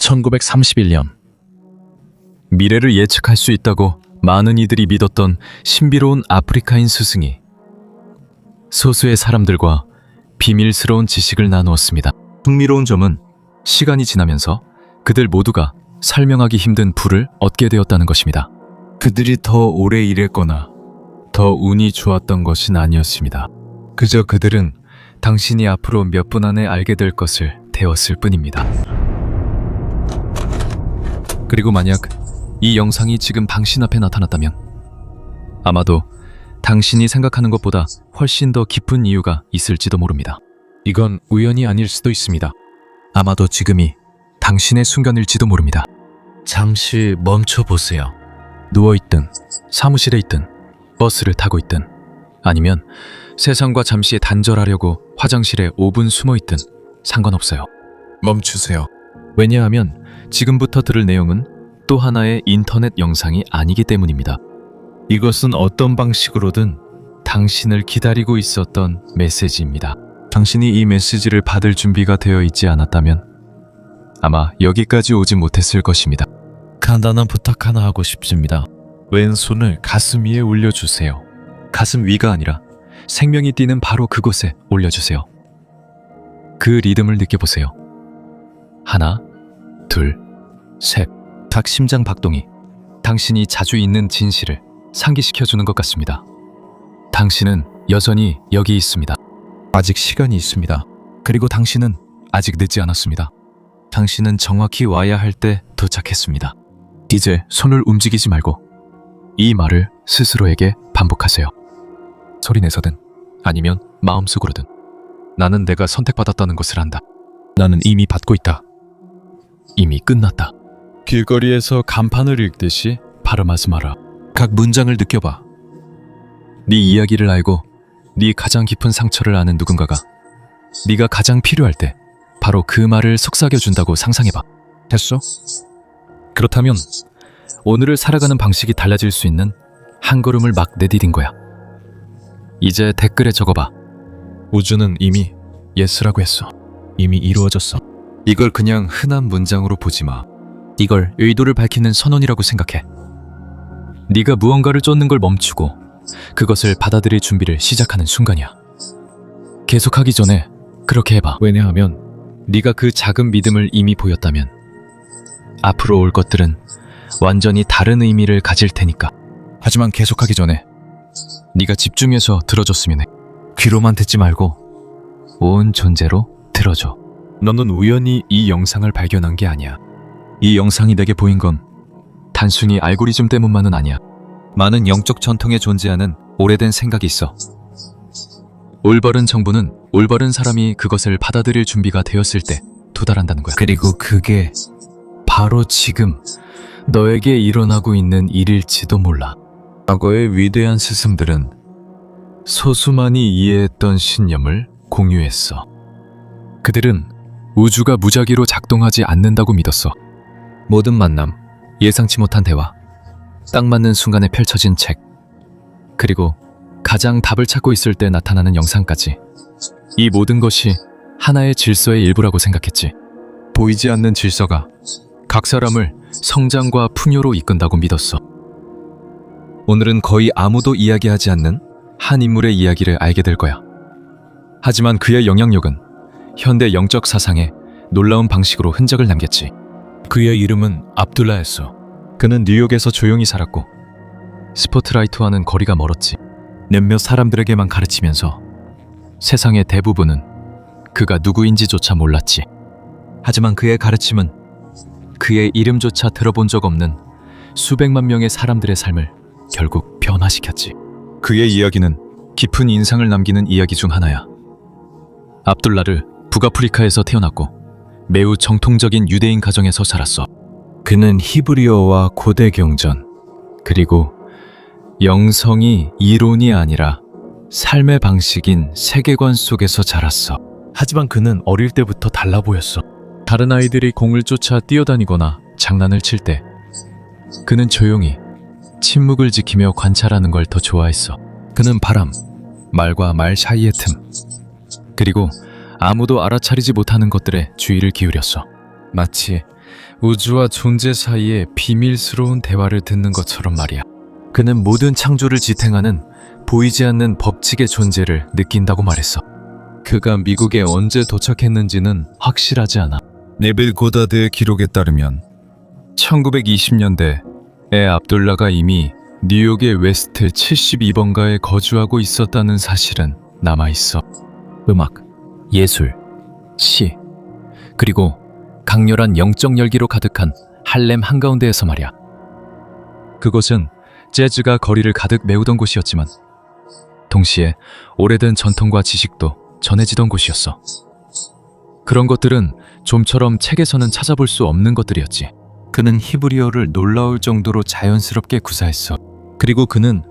1931년 미래를 예측할 수 있다고 많은 이들이 믿었던 신비로운 아프리카인 스승이 소수의 사람들과 비밀스러운 지식을 나누었습니다. 흥미로운 점은 시간이 지나면서 그들 모두가 설명하기 힘든 부를 얻게 되었다는 것입니다. 그들이 더 오래 일했거나 더 운이 좋았던 것은 아니었습니다. 그저 그들은 당신이 앞으로 몇 분 안에 알게 될 것을 배웠을 뿐입니다. 그리고 만약 이 영상이 지금 당신 앞에 나타났다면 아마도 당신이 생각하는 것보다 훨씬 더 깊은 이유가 있을지도 모릅니다. 이건 우연이 아닐 수도 있습니다. 아마도 지금이 당신의 순간일지도 모릅니다. 잠시 멈춰보세요. 누워있든 사무실에 있든 버스를 타고 있든 아니면 세상과 잠시 단절하려고 화장실에 5분 숨어있든 상관없어요. 멈추세요. 왜냐하면 지금부터 들을 내용은 또 하나의 인터넷 영상이 아니기 때문입니다. 이것은 어떤 방식으로든 당신을 기다리고 있었던 메시지입니다. 당신이 이 메시지를 받을 준비가 되어 있지 않았다면 아마 여기까지 오지 못했을 것입니다. 간단한 부탁 하나 하고 싶습니다. 왼손을 가슴 위에 올려주세요. 가슴 위가 아니라 생명이 뛰는 바로 그곳에 올려주세요. 그 리듬을 느껴보세요. 하나, 둘, 셋. 각 심장 박동이 당신이 자주 잊는 진실을 상기시켜주는 것 같습니다. 당신은 여전히 여기 있습니다. 아직 시간이 있습니다. 그리고 당신은 아직 늦지 않았습니다. 당신은 정확히 와야 할 때 도착했습니다. 이제 손을 움직이지 말고 이 말을 스스로에게 반복하세요. 소리내서든 아니면 마음속으로든 나는 내가 선택받았다는 것을 안다. 나는 이미 받고 있다. 이미 끝났다. 길거리에서 간판을 읽듯이 발음하지 마라. 각 문장을 느껴봐. 네 이야기를 알고 네 가장 깊은 상처를 아는 누군가가 네가 가장 필요할 때 바로 그 말을 속삭여준다고 상상해봐. 됐어? 그렇다면 오늘을 살아가는 방식이 달라질 수 있는 한 걸음을 막 내디딘 거야. 이제 댓글에 적어봐. 우주는 이미 예스라고 했어. 이미 이루어졌어. 이걸 그냥 흔한 문장으로 보지 마. 이걸 의도를 밝히는 선언이라고 생각해. 네가 무언가를 쫓는 걸 멈추고 그것을 받아들일 준비를 시작하는 순간이야. 계속하기 전에 그렇게 해봐. 왜냐하면 네가 그 작은 믿음을 이미 보였다면 앞으로 올 것들은 완전히 다른 의미를 가질 테니까. 하지만 계속하기 전에 네가 집중해서 들어줬으면 해. 귀로만 듣지 말고 온 존재로 들어줘. 너는 우연히 이 영상을 발견한 게 아니야. 이 영상이 내게 보인 건 단순히 알고리즘 때문만은 아니야. 많은 영적 전통에 존재하는 오래된 생각이 있어. 올바른 정보는 올바른 사람이 그것을 받아들일 준비가 되었을 때 도달한다는 거야. 그리고 그게 바로 지금 너에게 일어나고 있는 일일지도 몰라. 과거의 위대한 스승들은 소수만이 이해했던 신념을 공유했어. 그들은 우주가 무작위로 작동하지 않는다고 믿었어. 모든 만남, 예상치 못한 대화, 딱 맞는 순간에 펼쳐진 책, 그리고 가장 답을 찾고 있을 때 나타나는 영상까지 이 모든 것이 하나의 질서의 일부라고 생각했지. 보이지 않는 질서가 각 사람을 성장과 풍요로 이끈다고 믿었어. 오늘은 거의 아무도 이야기하지 않는 한 인물의 이야기를 알게 될 거야. 하지만 그의 영향력은 현대 영적 사상에 놀라운 방식으로 흔적을 남겼지. 그의 이름은 압둘라였어. 그는 뉴욕에서 조용히 살았고 스포트라이트와는 거리가 멀었지. 몇몇 사람들에게만 가르치면서 세상의 대부분은 그가 누구인지조차 몰랐지. 하지만 그의 가르침은 그의 이름조차 들어본 적 없는 수백만 명의 사람들의 삶을 결국 변화시켰지. 그의 이야기는 깊은 인상을 남기는 이야기 중 하나야. 압둘라를 북아프리카에서 태어났고 매우 정통적인 유대인 가정에서 자랐어. 그는 히브리어와 고대 경전, 그리고 영성이 이론이 아니라 삶의 방식인 세계관 속에서 자랐어. 하지만 그는 어릴 때부터 달라 보였어. 다른 아이들이 공을 쫓아 뛰어다니거나 장난을 칠 때 그는 조용히 침묵을 지키며 관찰하는 걸 더 좋아했어. 그는 바람, 말과 말 사이의 틈, 그리고 아무도 알아차리지 못하는 것들에 주의를 기울였어. 마치 우주와 존재 사이의 비밀스러운 대화를 듣는 것처럼 말이야. 그는 모든 창조를 지탱하는 보이지 않는 법칙의 존재를 느낀다고 말했어. 그가 미국에 언제 도착했는지는 확실하지 않아. 네빌 고다드의 기록에 따르면 1920년대 에 압둘라가 이미 뉴욕의 웨스트 72번가에 거주하고 있었다는 사실은 남아있어. 음악, 예술, 시, 그리고 강렬한 영적 열기로 가득한 할렘 한가운데에서 말이야. 그곳은 재즈가 거리를 가득 메우던 곳이었지만 동시에 오래된 전통과 지식도 전해지던 곳이었어. 그런 것들은 좀처럼 책에서는 찾아볼 수 없는 것들이었지. 그는 히브리어를 놀라울 정도로 자연스럽게 구사했어. 그리고 그는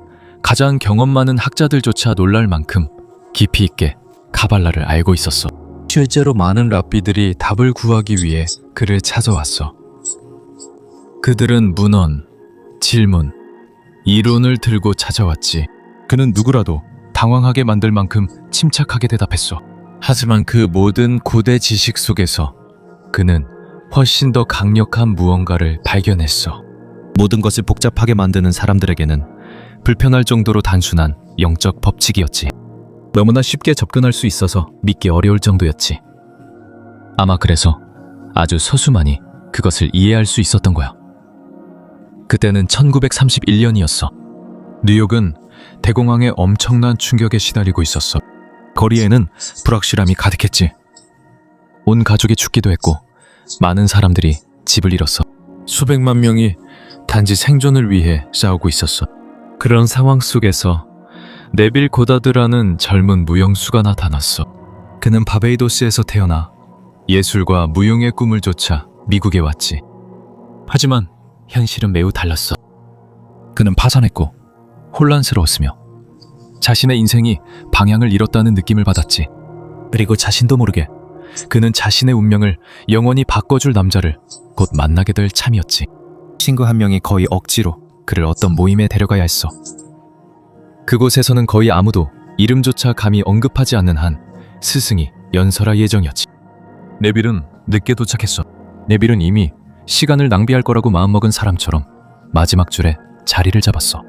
가장 경험 많은 학자들조차 놀랄 만큼 깊이 있게 카발라를 알고 있었어. 실제로 많은 랍비들이 답을 구하기 위해 그를 찾아왔어. 그들은 문헌, 질문, 이론을 들고 찾아왔지. 그는 누구라도 당황하게 만들 만큼 침착하게 대답했어. 하지만 그 모든 고대 지식 속에서 그는 훨씬 더 강력한 무언가를 발견했어. 모든 것을 복잡하게 만드는 사람들에게는 불편할 정도로 단순한 영적 법칙이었지. 너무나 쉽게 접근할 수 있어서 믿기 어려울 정도였지. 아마 그래서 아주 소수만이 그것을 이해할 수 있었던 거야. 그때는 1931년이었어. 뉴욕은 대공황의 엄청난 충격에 시달리고 있었어. 거리에는 불확실함이 가득했지. 온 가족이 죽기도 했고 많은 사람들이 집을 잃었어. 수백만 명이 단지 생존을 위해 싸우고 있었어. 그런 상황 속에서 네빌 고다드라는 젊은 무용수가 나타났어. 그는 바베이도스에서 태어나 예술과 무용의 꿈을 쫓아 미국에 왔지. 하지만 현실은 매우 달랐어. 그는 파산했고 혼란스러웠으며 자신의 인생이 방향을 잃었다는 느낌을 받았지. 그리고 자신도 모르게 그는 자신의 운명을 영원히 바꿔줄 남자를 곧 만나게 될 참이었지. 친구 한 명이 거의 억지로 그를 어떤 모임에 데려가야 했어. 그곳에서는 거의 아무도 이름조차 감히 언급하지 않는 한 스승이 연설할 예정이었지. 네빌은 늦게 도착했어. 네빌은 이미 시간을 낭비할 거라고 마음먹은 사람처럼 마지막 줄에 자리를 잡았어.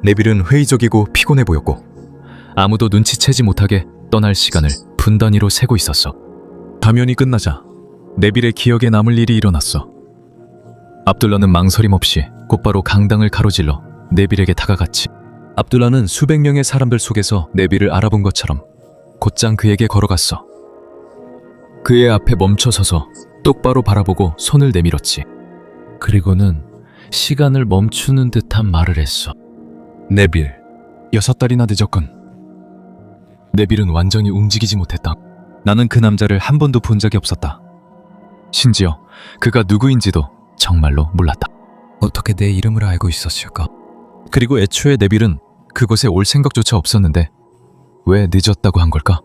네빌은 회의적이고 피곤해 보였고 아무도 눈치채지 못하게 떠날 시간을 분 단위로 세고 있었어. 가면이 끝나자 네빌의 기억에 남을 일이 일어났어. 압둘라는 망설임 없이 곧바로 강당을 가로질러 네빌에게 다가갔지. 압둘라는 수백 명의 사람들 속에서 네빌을 알아본 것처럼 곧장 그에게 걸어갔어. 그의 앞에 멈춰서서 똑바로 바라보고 손을 내밀었지. 그리고는 시간을 멈추는 듯한 말을 했어. 네빌, 6달이나 늦었군. 네빌은 완전히 움직이지 못했다. 나는 그 남자를 한 번도 본 적이 없었다. 심지어 그가 누구인지도 정말로 몰랐다. 어떻게 내 이름을 알고 있었을까? 그리고 애초에 네빌은 그곳에 올 생각조차 없었는데 왜 늦었다고 한 걸까?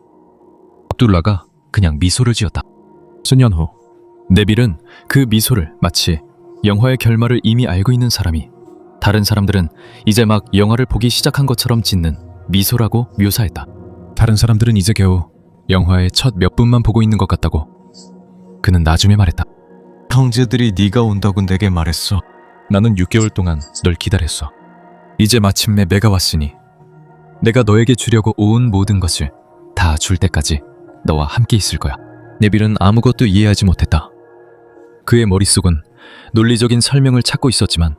압둘라가 그냥 미소를 지었다. 수년 후 네빌은 그 미소를 마치 영화의 결말을 이미 알고 있는 사람이 다른 사람들은 이제 막 영화를 보기 시작한 것처럼 짓는 미소라고 묘사했다. 다른 사람들은 이제 겨우 영화의 첫 몇 분만 보고 있는 것 같다고. 그는 나중에 말했다. 형제들이 네가 온다고 내게 말했어. 나는 6개월 동안 널 기다렸어. 이제 마침내 내가 왔으니 내가 너에게 주려고 온 모든 것을 다 줄 때까지 너와 함께 있을 거야. 네빌은 아무것도 이해하지 못했다. 그의 머릿속은 논리적인 설명을 찾고 있었지만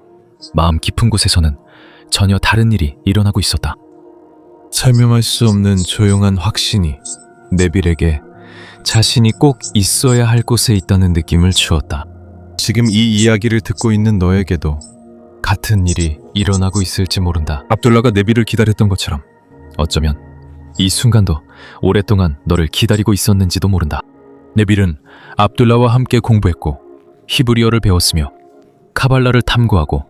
마음 깊은 곳에서는 전혀 다른 일이 일어나고 있었다. 설명할 수 없는 조용한 확신이 네빌에게 자신이 꼭 있어야 할 곳에 있다는 느낌을 주었다. 지금 이 이야기를 듣고 있는 너에게도 같은 일이 일어나고 있을지 모른다. 압둘라가 네빌을 기다렸던 것처럼 어쩌면 이 순간도 오랫동안 너를 기다리고 있었는지도 모른다. 네빌은 압둘라와 함께 공부했고 히브리어를 배웠으며 카발라를 탐구하고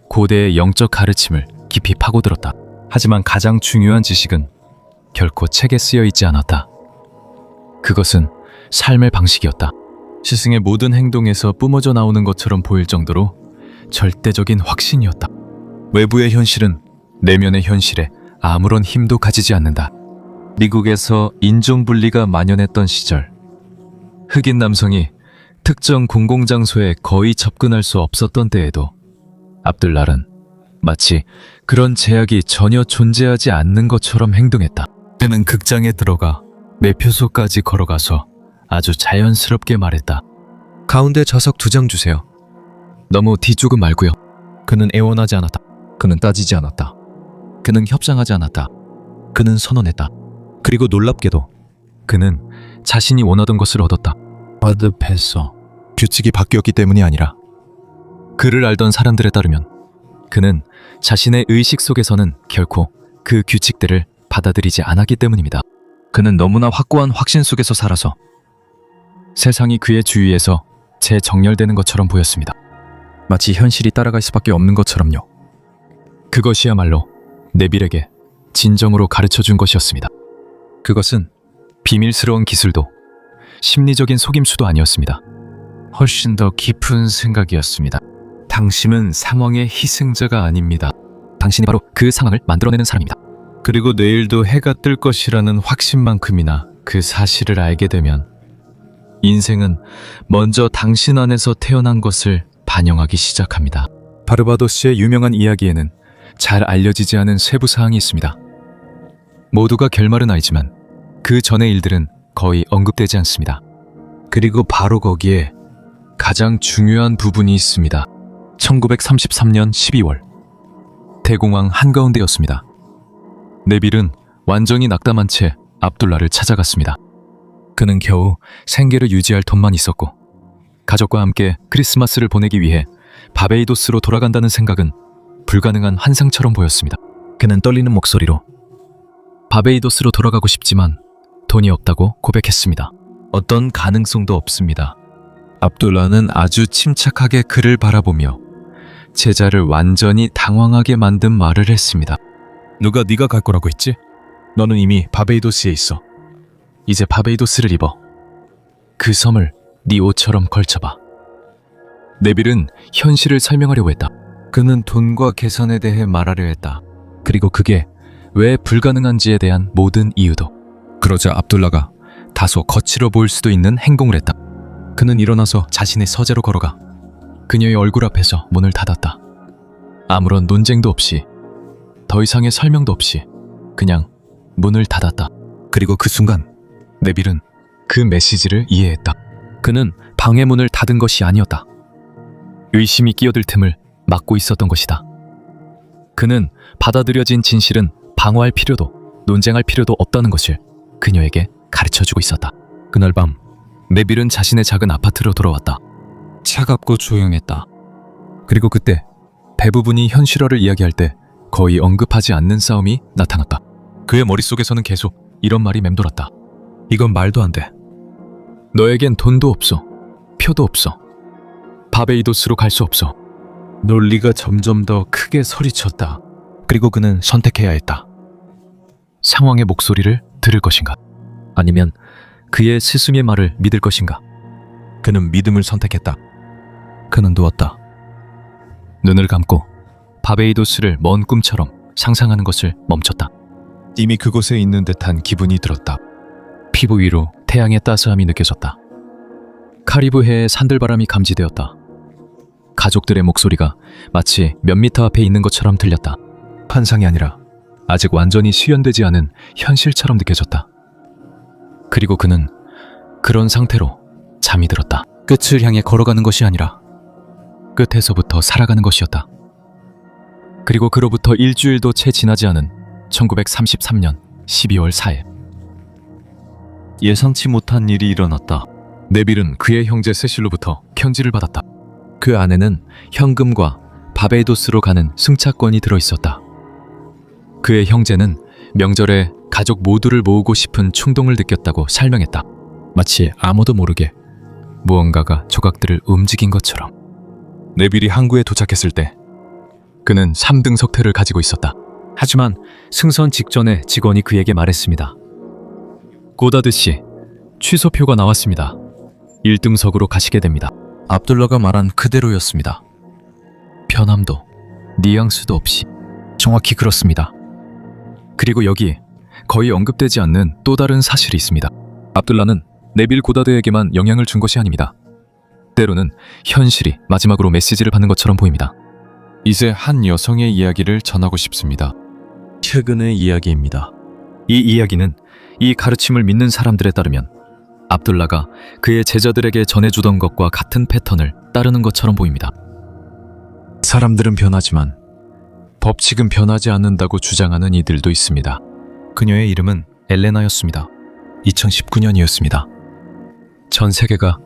고대의 영적 가르침을 깊이 파고들었다. 하지만 가장 중요한 지식은 결코 책에 쓰여 있지 않았다. 그것은 삶의 방식이었다. 스승의 모든 행동에서 뿜어져 나오는 것처럼 보일 정도로 절대적인 확신이었다. 외부의 현실은 내면의 현실에 아무런 힘도 가지지 않는다. 미국에서 인종분리가 만연했던 시절, 흑인 남성이 특정 공공장소에 거의 접근할 수 없었던 때에도 압둘랄은 마치 그런 제약이 전혀 존재하지 않는 것처럼 행동했다. 그는 극장에 들어가 매표소까지 걸어가서 아주 자연스럽게 말했다. 가운데 좌석 2장 주세요. 너무 뒤쪽은 말고요. 그는 애원하지 않았다. 그는 따지지 않았다. 그는 협상하지 않았다. 그는 선언했다. 그리고 놀랍게도 그는 자신이 원하던 것을 얻었다. 받듭했어. 규칙이 바뀌었기 때문이 아니라 그를 알던 사람들에 따르면 그는 자신의 의식 속에서는 결코 그 규칙들을 받아들이지 않았기 때문입니다. 그는 너무나 확고한 확신 속에서 살아서 세상이 그의 주위에서 재정렬되는 것처럼 보였습니다. 마치 현실이 따라갈 수밖에 없는 것처럼요. 그것이야말로 네빌에게 진정으로 가르쳐준 것이었습니다. 그것은 비밀스러운 기술도 심리적인 속임수도 아니었습니다. 훨씬 더 깊은 생각이었습니다. 당신은 상황의 희생자가 아닙니다. 당신이 바로 그 상황을 만들어내는 사람입니다. 그리고 내일도 해가 뜰 것이라는 확신만큼이나 그 사실을 알게 되면 인생은 먼저 당신 안에서 태어난 것을 반영하기 시작합니다. 바르바도스의 유명한 이야기에는 잘 알려지지 않은 세부 사항이 있습니다. 모두가 결말은 알지만 그 전의 일들은 거의 언급되지 않습니다. 그리고 바로 거기에 가장 중요한 부분이 있습니다. 1933년 12월 대공황 한가운데였습니다. 네빌은 완전히 낙담한 채 압둘라를 찾아갔습니다. 그는 겨우 생계를 유지할 돈만 있었고 가족과 함께 크리스마스를 보내기 위해 바베이도스로 돌아간다는 생각은 불가능한 환상처럼 보였습니다. 그는 떨리는 목소리로 바베이도스로 돌아가고 싶지만 돈이 없다고 고백했습니다. 어떤 가능성도 없습니다. 압둘라는 아주 침착하게 그를 바라보며 제자를 완전히 당황하게 만든 말을 했습니다. 누가 네가 갈 거라고 했지? 너는 이미 바베이도스에 있어. 이제 바베이도스를 입어. 그 섬을 네 옷처럼 걸쳐봐. 네빌은 현실을 설명하려고 했다. 그는 돈과 계산에 대해 말하려 했다. 그리고 그게 왜 불가능한지에 대한 모든 이유도. 그러자 압둘라가 다소 거칠어 보일 수도 있는 행동을 했다. 그는 일어나서 자신의 서재로 걸어가 그녀의 얼굴 앞에서 문을 닫았다. 아무런 논쟁도 없이 더 이상의 설명도 없이 그냥 문을 닫았다. 그리고 그 순간 네빌은 그 메시지를 이해했다. 그는 방의 문을 닫은 것이 아니었다. 의심이 끼어들 틈을 막고 있었던 것이다. 그는 받아들여진 진실은 방어할 필요도 논쟁할 필요도 없다는 것을 그녀에게 가르쳐주고 있었다. 그날 밤 네빌은 자신의 작은 아파트로 돌아왔다. 차갑고 조용했다. 그리고 그때 대부분이 현실화를 이야기할 때 거의 언급하지 않는 싸움이 나타났다. 그의 머릿속에서는 계속 이런 말이 맴돌았다. 이건 말도 안 돼. 너에겐 돈도 없어. 표도 없어. 바베이도스로 갈 수 없어. 논리가 점점 더 크게 소리쳤다. 그리고 그는 선택해야 했다. 상황의 목소리를 들을 것인가? 아니면 그의 스승의 말을 믿을 것인가? 그는 믿음을 선택했다. 그는 누웠다. 눈을 감고 바베이도스를 먼 꿈처럼 상상하는 것을 멈췄다. 이미 그곳에 있는 듯한 기분이 들었다. 피부 위로 태양의 따스함이 느껴졌다. 카리브해의 산들바람이 감지되었다. 가족들의 목소리가 마치 몇 미터 앞에 있는 것처럼 들렸다. 환상이 아니라 아직 완전히 수연되지 않은 현실처럼 느껴졌다. 그리고 그는 그런 상태로 잠이 들었다. 끝을 향해 걸어가는 것이 아니라 끝에서부터 살아가는 것이었다. 그리고 그로부터 일주일도 채 지나지 않은 1933년 12월 4일 예상치 못한 일이 일어났다. 네빌은 그의 형제 세실로부터 편지를 받았다. 그 안에는 현금과 바베이도스로 가는 승차권이 들어있었다. 그의 형제는 명절에 가족 모두를 모으고 싶은 충동을 느꼈다고 설명했다. 마치 아무도 모르게 무언가가 조각들을 움직인 것처럼. 네빌이 항구에 도착했을 때 그는 3등 석태를 가지고 있었다. 하지만 승선 직전에 직원이 그에게 말했습니다. 고다드 씨, 취소표가 나왔습니다. 1등석으로 가시게 됩니다. 압둘라가 말한 그대로였습니다. 변함도 뉘앙스도 없이 정확히 그렇습니다. 그리고 여기 거의 언급되지 않는 또 다른 사실이 있습니다. 압둘라는 네빌 고다드에게만 영향을 준 것이 아닙니다. 때로는 현실이 마지막으로 메시지를 받는 것처럼 보입니다. 이제 한 여성의 이야기를 전하고 싶습니다. 최근의 이야기입니다. 이 이야기는 이 가르침을 믿는 사람들에 따르면 압둘라가 그의 제자들에게 전해주던 것과 같은 패턴을 따르는 것처럼 보입니다. 사람들은 변하지만 법칙은 변하지 않는다고 주장하는 이들도 있습니다. 그녀의 이름은 엘레나였습니다. 2019년이었습니다. 전 세계가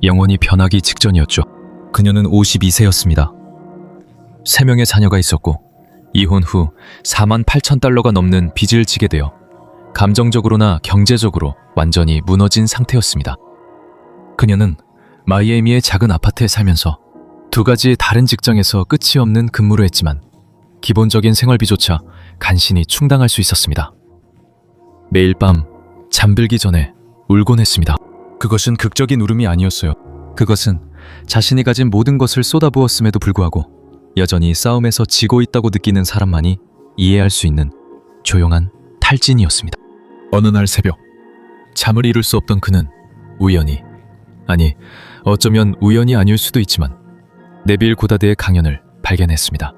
영원히 변하기 직전이었죠. 그녀는 52세였습니다. 3명의 자녀가 있었고 이혼 후 4만 8천 달러가 넘는 빚을 지게 되어 감정적으로나 경제적으로 완전히 무너진 상태였습니다. 그녀는 마이애미의 작은 아파트에 살면서 2가지 다른 직장에서 끝이 없는 근무를 했지만 기본적인 생활비조차 간신히 충당할 수 있었습니다. 매일 밤 잠들기 전에 울곤 했습니다. 그것은 극적인 울음이 아니었어요. 그것은 자신이 가진 모든 것을 쏟아부었음에도 불구하고 여전히 싸움에서 지고 있다고 느끼는 사람만이 이해할 수 있는 조용한 탈진이었습니다. 어느 날 새벽, 잠을 이룰 수 없던 그는 우연히, 아니 어쩌면 우연이 아닐 수도 있지만 네빌 고다드의 강연을 발견했습니다.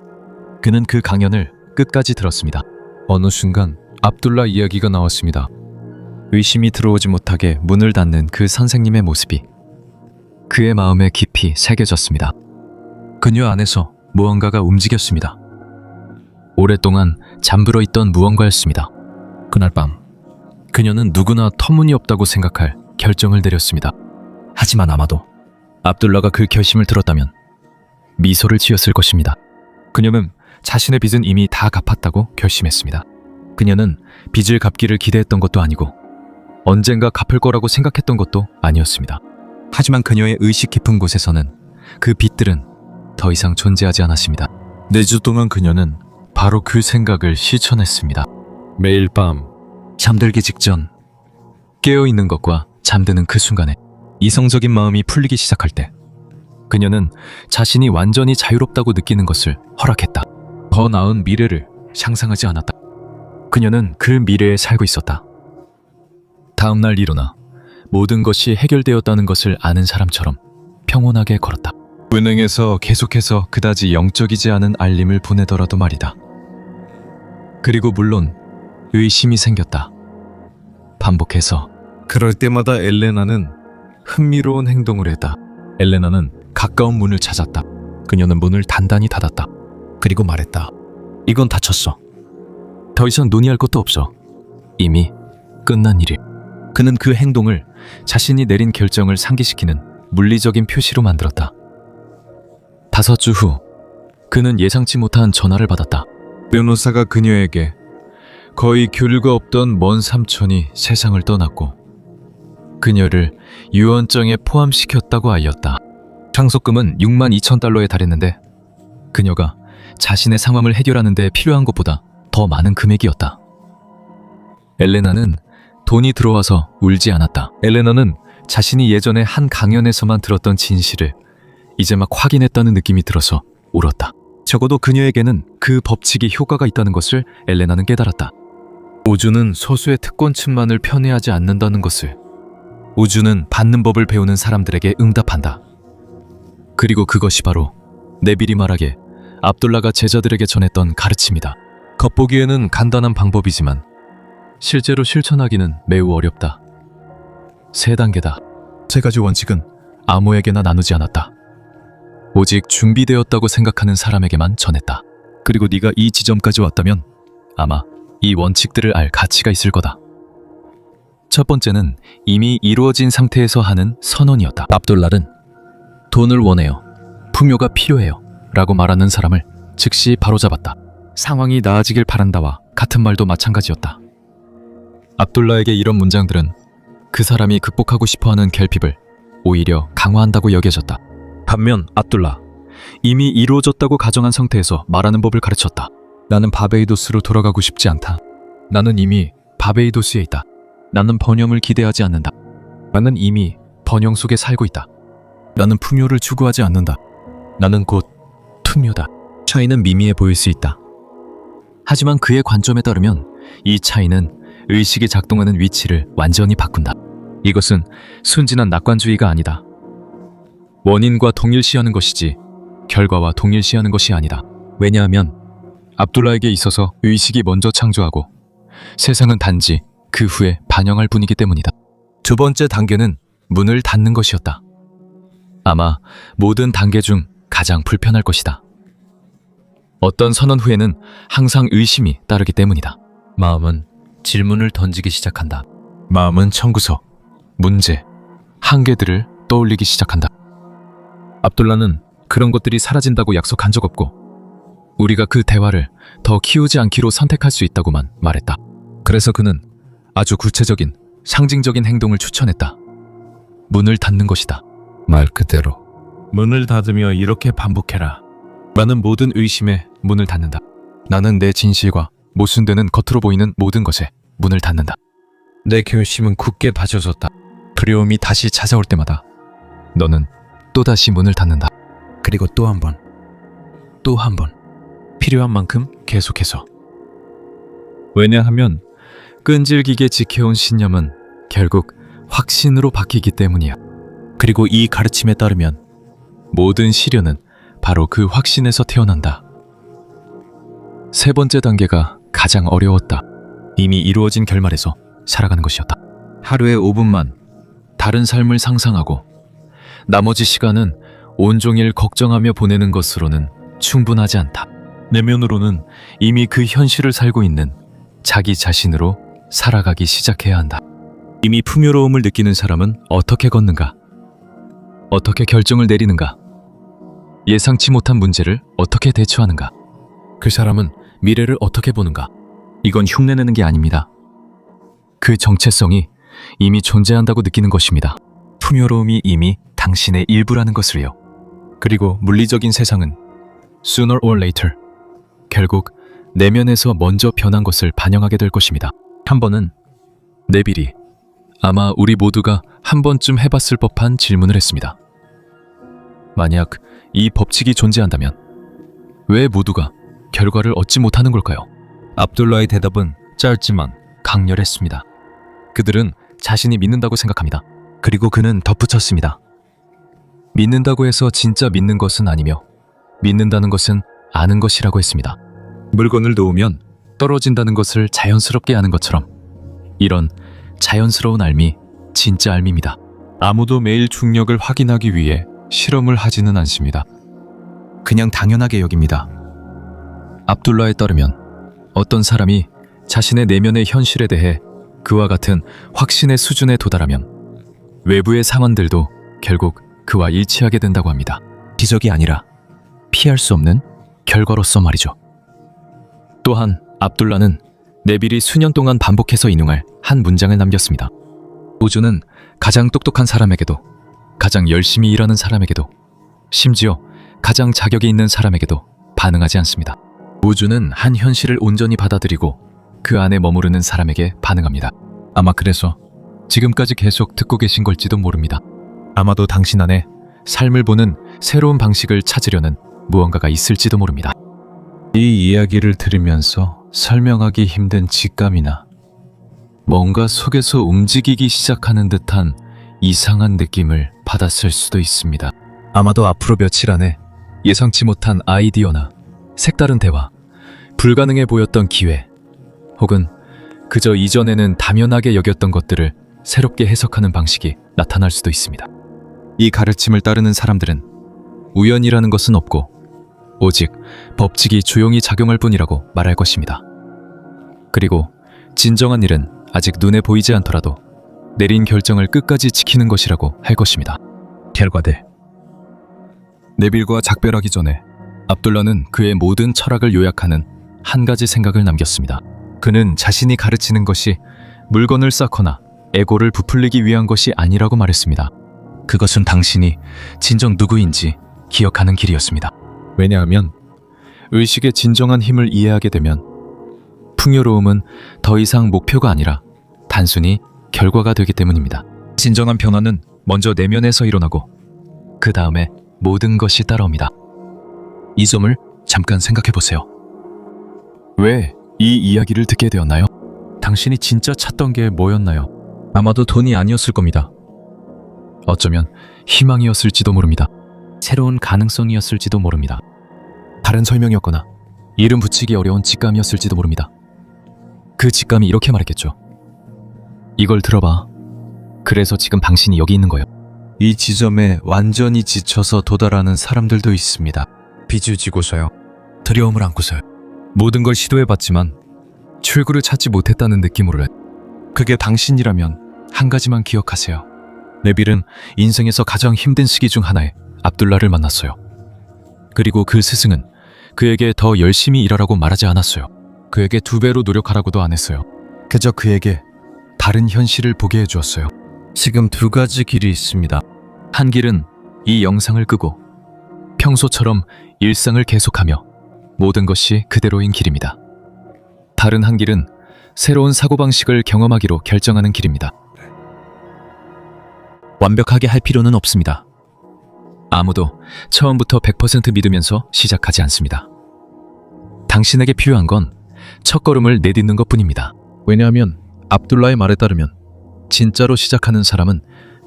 그는 그 강연을 끝까지 들었습니다. 어느 순간 압둘라 이야기가 나왔습니다. 의심이 들어오지 못하게 문을 닫는 그 선생님의 모습이 그의 마음에 깊이 새겨졌습니다. 그녀 안에서 무언가가 움직였습니다. 오랫동안 잠들어 있던 무언가였습니다. 그날 밤 그녀는 누구나 터무니없다고 생각할 결정을 내렸습니다. 하지만 아마도 압둘라가 그 결심을 들었다면 미소를 지었을 것입니다. 그녀는 자신의 빚은 이미 다 갚았다고 결심했습니다. 그녀는 빚을 갚기를 기대했던 것도 아니고 언젠가 갚을 거라고 생각했던 것도 아니었습니다. 하지만 그녀의 의식 깊은 곳에서는 그 빚들은 더 이상 존재하지 않았습니다. 4주 동안 그녀는 바로 그 생각을 실천했습니다. 매일 밤 잠들기 직전 깨어있는 것과 잠드는 그 순간에 이성적인 마음이 풀리기 시작할 때 그녀는 자신이 완전히 자유롭다고 느끼는 것을 허락했다. 더 나은 미래를 상상하지 않았다. 그녀는 그 미래에 살고 있었다. 다음 날 일어나 모든 것이 해결되었다는 것을 아는 사람처럼 평온하게 걸었다. 은행에서 계속해서 그다지 영적이지 않은 알림을 보내더라도 말이다. 그리고 물론 의심이 생겼다. 반복해서 그럴 때마다 엘레나는 흥미로운 행동을 했다. 엘레나는 가까운 문을 찾았다. 그녀는 문을 단단히 닫았다. 그리고 말했다. 이건 닫혔어. 더 이상 논의할 것도 없어. 이미 끝난 일이. 그는 그 행동을 자신이 내린 결정을 상기시키는 물리적인 표시로 만들었다. 5주 후 그는 예상치 못한 전화를 받았다. 변호사가 그녀에게 거의 교류가 없던 먼 삼촌이 세상을 떠났고 그녀를 유언장에 포함시켰다고 알렸다. 상속금은 6만 2천 달러에 달했는데 그녀가 자신의 상황을 해결하는 데 필요한 것보다 더 많은 금액이었다. 엘레나는 돈이 들어와서 울지 않았다. 엘레나는 자신이 예전에 한 강연에서만 들었던 진실을 이제 막 확인했다는 느낌이 들어서 울었다. 적어도 그녀에게는 그 법칙이 효과가 있다는 것을 엘레나는 깨달았다. 우주는 소수의 특권층만을 편애하지 않는다는 것을. 우주는 받는 법을 배우는 사람들에게 응답한다. 그리고 그것이 바로 네빌이 말하기에 압둘라가 제자들에게 전했던 가르침이다. 겉보기에는 간단한 방법이지만 실제로 실천하기는 매우 어렵다. 3단계다. 3가지 원칙은 아무에게나 나누지 않았다. 오직 준비되었다고 생각하는 사람에게만 전했다. 그리고 네가 이 지점까지 왔다면 아마 이 원칙들을 알 가치가 있을 거다. 첫 번째는 이미 이루어진 상태에서 하는 선언이었다. 압둘라는 돈을 원해요. 풍요가 필요해요. 라고 말하는 사람을 즉시 바로잡았다. 상황이 나아지길 바란다와 같은 말도 마찬가지였다. 압둘라에게 이런 문장들은 그 사람이 극복하고 싶어하는 결핍을 오히려 강화한다고 여겨졌다. 반면 압둘라, 이미 이루어졌다고 가정한 상태에서 말하는 법을 가르쳤다. 나는 바베이도스로 돌아가고 싶지 않다. 나는 이미 바베이도스에 있다. 나는 번영을 기대하지 않는다. 나는 이미 번영 속에 살고 있다. 나는 풍요를 추구하지 않는다. 나는 곧 투묘다. 차이는 미미해 보일 수 있다. 하지만 그의 관점에 따르면 이 차이는 의식이 작동하는 위치를 완전히 바꾼다. 이것은 순진한 낙관주의가 아니다. 원인과 동일시하는 것이지 결과와 동일시하는 것이 아니다. 왜냐하면 압둘라에게 있어서 의식이 먼저 창조하고 세상은 단지 그 후에 반영할 뿐이기 때문이다. 두 번째 단계는 문을 닫는 것이었다. 아마 모든 단계 중 가장 불편할 것이다. 어떤 선언 후에는 항상 의심이 따르기 때문이다. 마음은 질문을 던지기 시작한다. 마음은 청구서, 문제, 한계들을 떠올리기 시작한다. 압둘라는 그런 것들이 사라진다고 약속한 적 없고 우리가 그 대화를 더 키우지 않기로 선택할 수 있다고만 말했다. 그래서 그는 아주 구체적인 상징적인 행동을 추천했다. 문을 닫는 것이다. 말 그대로 문을 닫으며 이렇게 반복해라. 나는 모든 의심에 문을 닫는다. 나는 내 진실과 모순되는 겉으로 보이는 모든 것에 문을 닫는다. 내 결심은 굳게 다져졌다. 두려움이 다시 찾아올 때마다 너는 또다시 문을 닫는다. 그리고 또 한 번, 또 한 번, 필요한 만큼 계속해서. 왜냐하면 끈질기게 지켜온 신념은 결국 확신으로 바뀌기 때문이야. 그리고 이 가르침에 따르면 모든 시련은 바로 그 확신에서 태어난다. 세 번째 단계가 가장 어려웠다. 이미 이루어진 결말에서 살아가는 것이었다. 하루에 5분만 다른 삶을 상상하고 나머지 시간은 온종일 걱정하며 보내는 것으로는 충분하지 않다. 내면으로는 이미 그 현실을 살고 있는 자기 자신으로 살아가기 시작해야 한다. 이미 풍요로움을 느끼는 사람은 어떻게 걷는가? 어떻게 결정을 내리는가? 예상치 못한 문제를 어떻게 대처하는가? 그 사람은 미래를 어떻게 보는가? 이건 흉내내는 게 아닙니다. 그 정체성이 이미 존재한다고 느끼는 것입니다. 풍요로움이 이미 당신의 일부라는 것을요. 그리고 물리적인 세상은 sooner or later 결국 내면에서 먼저 변한 것을 반영하게 될 것입니다. 한 번은 네빌이 아마 우리 모두가 한 번쯤 해봤을 법한 질문을 했습니다. 만약 이 법칙이 존재한다면 왜 모두가 결과를 얻지 못하는 걸까요? 압둘라의 대답은 짧지만 강렬했습니다. 그들은 자신이 믿는다고 생각합니다. 그리고 그는 덧붙였습니다. 믿는다고 해서 진짜 믿는 것은 아니며 믿는다는 것은 아는 것이라고 했습니다. 물건을 놓으면 떨어진다는 것을 자연스럽게 아는 것처럼 이런 자연스러운 알미, 진짜 알미입니다. 아무도 매일 중력을 확인하기 위해 실험을 하지는 않습니다. 그냥 당연하게 여깁니다. 압둘라에 따르면 어떤 사람이 자신의 내면의 현실에 대해 그와 같은 확신의 수준에 도달하면 외부의 상황들도 결국 그와 일치하게 된다고 합니다. 기적이 아니라 피할 수 없는 결과로서 말이죠. 또한 압둘라는 네빌이 수년 동안 반복해서 인용할 한 문장을 남겼습니다. 우주는 가장 똑똑한 사람에게도, 가장 열심히 일하는 사람에게도, 심지어 가장 자격이 있는 사람에게도 반응하지 않습니다. 우주는 한 현실을 온전히 받아들이고 그 안에 머무르는 사람에게 반응합니다. 아마 그래서 지금까지 계속 듣고 계신 걸지도 모릅니다. 아마도 당신 안에 삶을 보는 새로운 방식을 찾으려는 무언가가 있을지도 모릅니다. 이 이야기를 들으면서 설명하기 힘든 직감이나 뭔가 속에서 움직이기 시작하는 듯한 이상한 느낌을 받았을 수도 있습니다. 아마도 앞으로 며칠 안에 예상치 못한 아이디어나 색다른 대화, 불가능해 보였던 기회, 혹은 그저 이전에는 당연하게 여겼던 것들을 새롭게 해석하는 방식이 나타날 수도 있습니다. 이 가르침을 따르는 사람들은 우연이라는 것은 없고 오직 법칙이 조용히 작용할 뿐이라고 말할 것입니다. 그리고 진정한 일은 아직 눈에 보이지 않더라도 내린 결정을 끝까지 지키는 것이라고 할 것입니다. 결과들. 네빌과 작별하기 전에 압둘라는 그의 모든 철학을 요약하는 한 가지 생각을 남겼습니다. 그는 자신이 가르치는 것이 물건을 쌓거나 에고를 부풀리기 위한 것이 아니라고 말했습니다. 그것은 당신이 진정 누구인지 기억하는 길이었습니다. 왜냐하면 의식의 진정한 힘을 이해하게 되면 풍요로움은 더 이상 목표가 아니라 단순히 결과가 되기 때문입니다. 진정한 변화는 먼저 내면에서 일어나고 그 다음에 모든 것이 따라옵니다. 이 점을 잠깐 생각해 보세요. 왜 이 이야기를 듣게 되었나요? 당신이 진짜 찾던 게 뭐였나요? 아마도 돈이 아니었을 겁니다. 어쩌면 희망이었을지도 모릅니다. 새로운 가능성이었을지도 모릅니다. 다른 설명이었거나 이름 붙이기 어려운 직감이었을지도 모릅니다. 그 직감이 이렇게 말했겠죠. 이걸 들어봐. 그래서 지금 당신이 여기 있는 거예요. 이 지점에 완전히 지쳐서 도달하는 사람들도 있습니다. 비주지고서요. 두려움을 안고서요. 모든 걸 시도해봤지만 출구를 찾지 못했다는 느낌으로. 그게 당신이라면 한 가지만 기억하세요. 네빌은 인생에서 가장 힘든 시기 중 하나에 압둘라를 만났어요. 그리고 그 스승은 그에게 더 열심히 일하라고 말하지 않았어요. 그에게 2배로 노력하라고도 안 했어요. 그저 그에게 다른 현실을 보게 해주었어요. 지금 2가지 길이 있습니다. 한 길은 이 영상을 끄고 평소처럼 일상을 계속하며 모든 것이 그대로인 길입니다. 다른 한 길은 새로운 사고방식을 경험하기로 결정하는 길입니다. 완벽하게 할 필요는 없습니다. 아무도 처음부터 100% 믿으면서 시작하지 않습니다. 당신에게 필요한 건 첫걸음을 내딛는 것뿐입니다. 왜냐하면 압둘라의 말에 따르면 진짜로 시작하는 사람은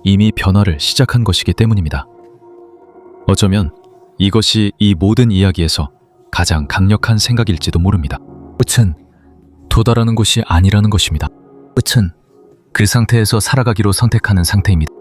이미 변화를 시작한 것이기 때문입니다. 어쩌면 이것이 이 모든 이야기에서 가장 강력한 생각일지도 모릅니다. 끝은 도달하는 곳이 아니라는 것입니다. 끝은 그 상태에서 살아가기로 선택하는 상태입니다.